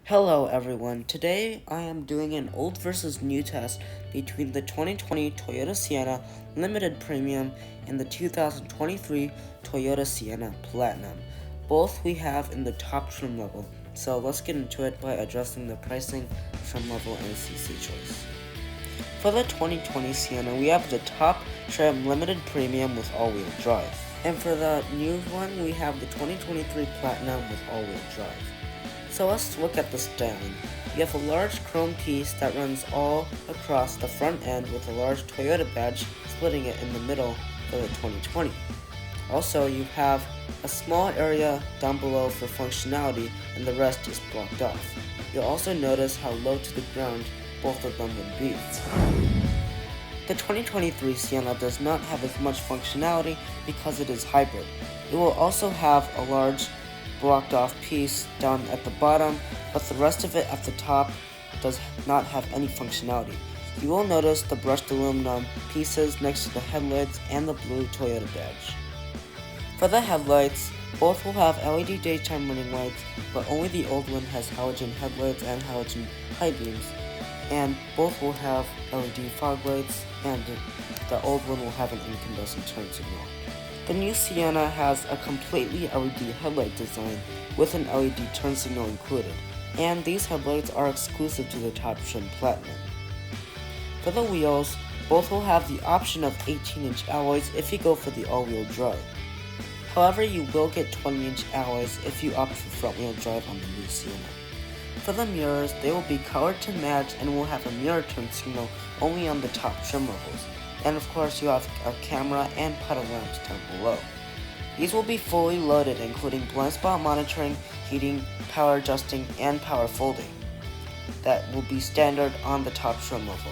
Hello everyone, today I am doing an old versus new test between the 2020 Toyota Sienna Limited Premium and the 2023 Toyota Sienna Platinum. Both we have in the top trim level, so let's get into it by addressing the pricing, trim level, and CC choice. For the 2020 Sienna, we have the top trim Limited Premium with all-wheel drive. And for the new one, we have the 2023 Platinum with all-wheel drive. So let's look at the styling. You have a large chrome piece that runs all across the front end with a large Toyota badge splitting it in the middle for the 2020. Also, you have a small area down below for functionality and the rest is blocked off. You'll also notice how low to the ground both of them would be. The 2023 Sienna does not have as much functionality because it is hybrid. It will also have a large blocked off piece down at the bottom, but the rest of it at the top does not have any functionality. You will notice the brushed aluminum pieces next to the headlights and the blue Toyota badge. For the headlights, both will have LED daytime running lights, but only the old one has halogen headlights and halogen high beams, and both will have LED fog lights, and the old one will have an incandescent turn signal. The new Sienna has a completely LED headlight design with an LED turn signal included, and these headlights are exclusive to the top trim Platinum. For the wheels, both will have the option of 18-inch alloys if you go for the all-wheel drive. However, you will get 20-inch alloys if you opt for front-wheel drive on the new Sienna. For the mirrors, they will be colored to match and will have a mirror turn signal only on the top trim levels. And of course, you have a camera and puddle lamps down below. These will be fully loaded, including blind spot monitoring, heating, power adjusting, and power folding. That will be standard on the top trim level.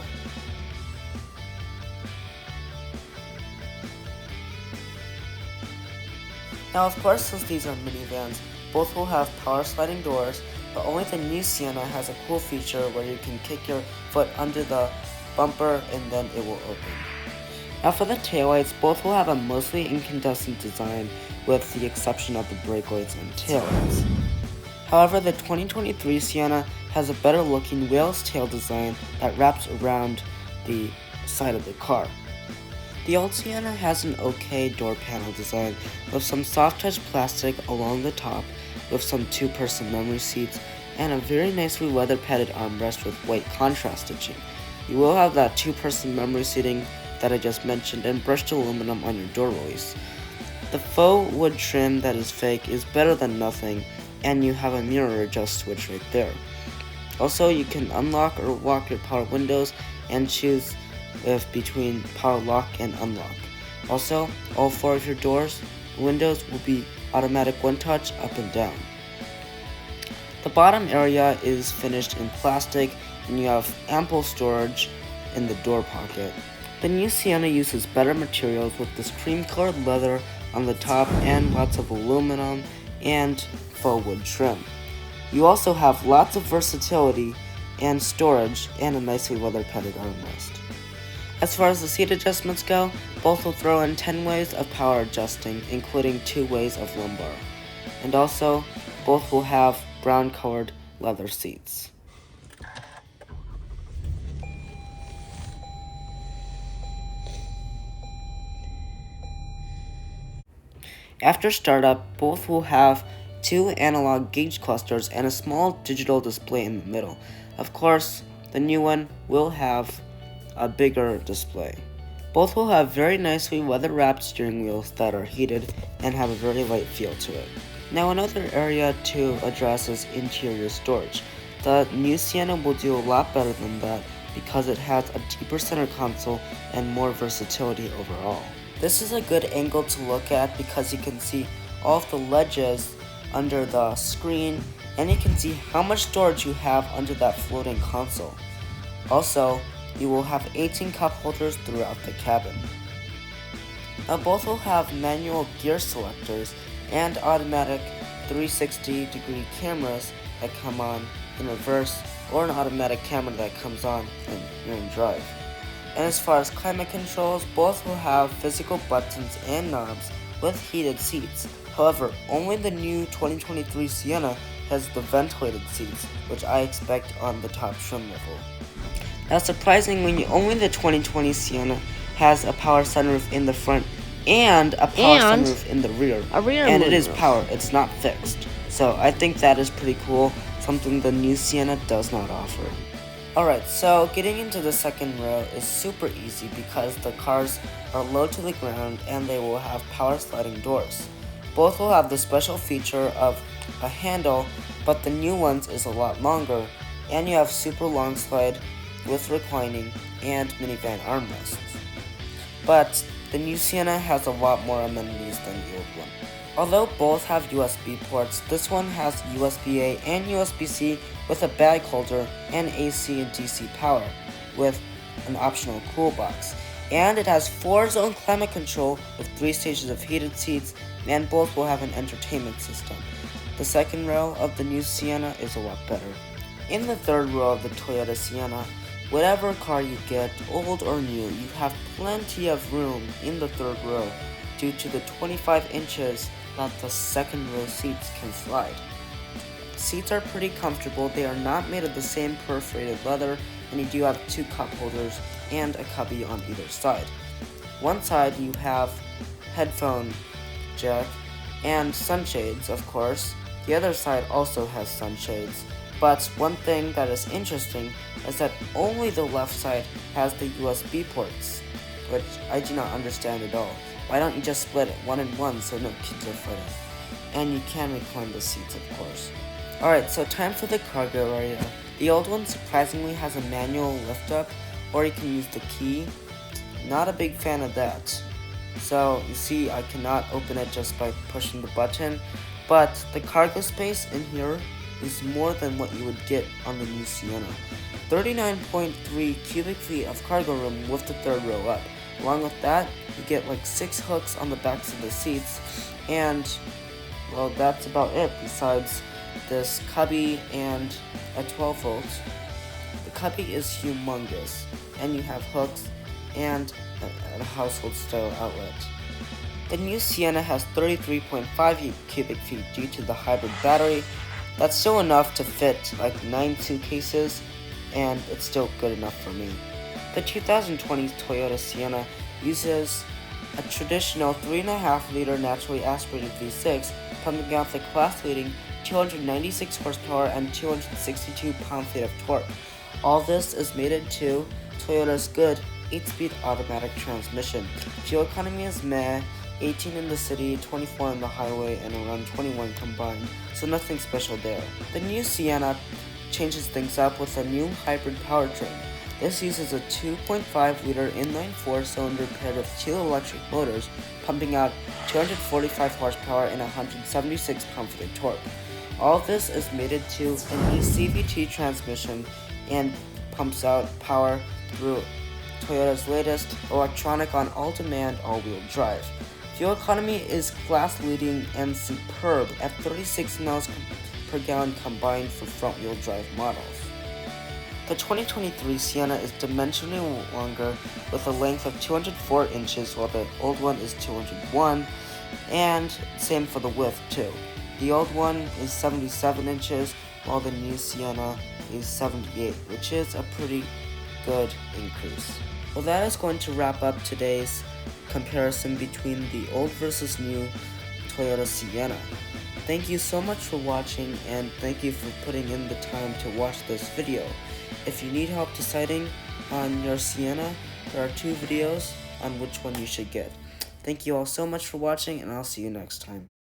Now, of course, since these are minivans, both will have power sliding doors, but only the new Sienna has a cool feature where you can kick your foot under the bumper and then it will open. Now for the taillights, both will have a mostly incandescent design with the exception of the brake lights and taillights. However, the 2023 Sienna has a better looking whale's tail design that wraps around the side of the car. The old Sienna has an okay door panel design with some soft touch plastic along the top with some two-person memory seats and a very nicely leather padded armrest with white contrast stitching. You will have that two-person memory seating that I just mentioned and brushed aluminum on your door release. The faux wood trim that is fake is better than nothing, and you have a mirror adjust switch right there. Also, you can unlock or lock your power windows and choose if between power lock and unlock. Also, all four of your windows will be automatic one touch up and down. The bottom area is finished in plastic and you have ample storage in the door pocket. The new Sienna uses better materials with this cream-colored leather on the top and lots of aluminum and faux wood trim. You also have lots of versatility and storage and a nicely leather-padded armrest. As far as the seat adjustments go, both will throw in 10 ways of power adjusting, including 2 ways of lumbar. And also, both will have brown-colored leather seats. After startup, both will have 2 analog gauge clusters and a small digital display in the middle. Of course, the new one will have a bigger display. Both will have very nicely leather-wrapped steering wheels that are heated and have a very light feel to it. Now another area to address is interior storage. The new Sienna will do a lot better than that because it has a deeper center console and more versatility overall. This is a good angle to look at because you can see all of the ledges under the screen and you can see how much storage you have under that floating console. Also, you will have 18 cup holders throughout the cabin. Now both will have manual gear selectors and automatic 360-degree cameras that come on in reverse or an automatic camera that comes on when you're in drive. And as far as climate controls, both will have physical buttons and knobs with heated seats. However, only the new 2023 Sienna has the ventilated seats, which I expect on the top trim level. Now surprisingly, only the 2020 Sienna has a power sunroof in the front and a power sunroof in the rear. And it is power, it's not fixed. So I think that is pretty cool, something the new Sienna does not offer. Alright, so getting into the second row is super easy because the cars are low to the ground and they will have power sliding doors. Both will have the special feature of a handle, but the new ones is a lot longer, and you have super long slide with reclining and minivan armrests. But the new Sienna has a lot more amenities than the old one. Although both have USB ports, this one has USB-A and USB-C with a bag holder and AC and DC power with an optional cool box. And it has 4-zone climate control with 3 stages of heated seats, and both will have an entertainment system. The second row of the new Sienna is a lot better. In the third row of the Toyota Sienna, whatever car you get, old or new, you have plenty of room in the third row due to the 25 inches that the second row seats can slide. Seats are pretty comfortable. They are not made of the same perforated leather, and you do have 2 cup holders and a cubby on either side. One side you have headphone jack and sunshades, of course. The other side also has sunshades. But one thing that is interesting is that only the left side has the USB ports, which I do not understand at all. Why don't you just split it 1 and 1 so no kids are fighting? And you can recline the seats, of course. Alright, so time for the cargo area. The old one surprisingly has a manual lift up, or you can use the key. Not a big fan of that. So you see, I cannot open it just by pushing the button, but the cargo space in here is more than what you would get on the new Sienna. 39.3 cubic feet of cargo room with the third row up. Along with that, you get like 6 hooks on the backs of the seats, and well, that's about it besides this cubby and a 12 volt. The cubby is humongous, and you have hooks and a household style outlet. The new Sienna has 33.5 cubic feet due to the hybrid battery. That's still enough to fit like 9 suitcases, and it's still good enough for me. The 2020 Toyota Sienna uses a traditional 3.5-liter naturally aspirated V6, pumping out the class-leading 296 horsepower and 262 pound-feet of torque. All this is mated to Toyota's good 8-speed automatic transmission. Fuel economy is meh, 18 in the city, 24 on the highway, and around 21 combined, so nothing special there. The new Sienna changes things up with a new hybrid powertrain. This uses a 2.5-liter inline 4-cylinder paired with 2 electric motors, pumping out 245 horsepower and 176 pound-feet of torque. All of this is mated to an eCVT transmission and pumps out power through Toyota's latest electronic on all-demand all-wheel drive. Fuel economy is class-leading and superb at 36 miles per gallon combined for front-wheel drive models. The 2023 Sienna is dimensionally longer with a length of 204 inches while the old one is 201, and same for the width too. The old one is 77 inches while the new Sienna is 78, which is a pretty good increase. Well, that is going to wrap up today's comparison between the old versus new Toyota Sienna. Thank you so much for watching, and thank you for putting in the time to watch this video. If you need help deciding on your Sienna, there are 2 videos on which one you should get. Thank you all so much for watching, and I'll see you next time.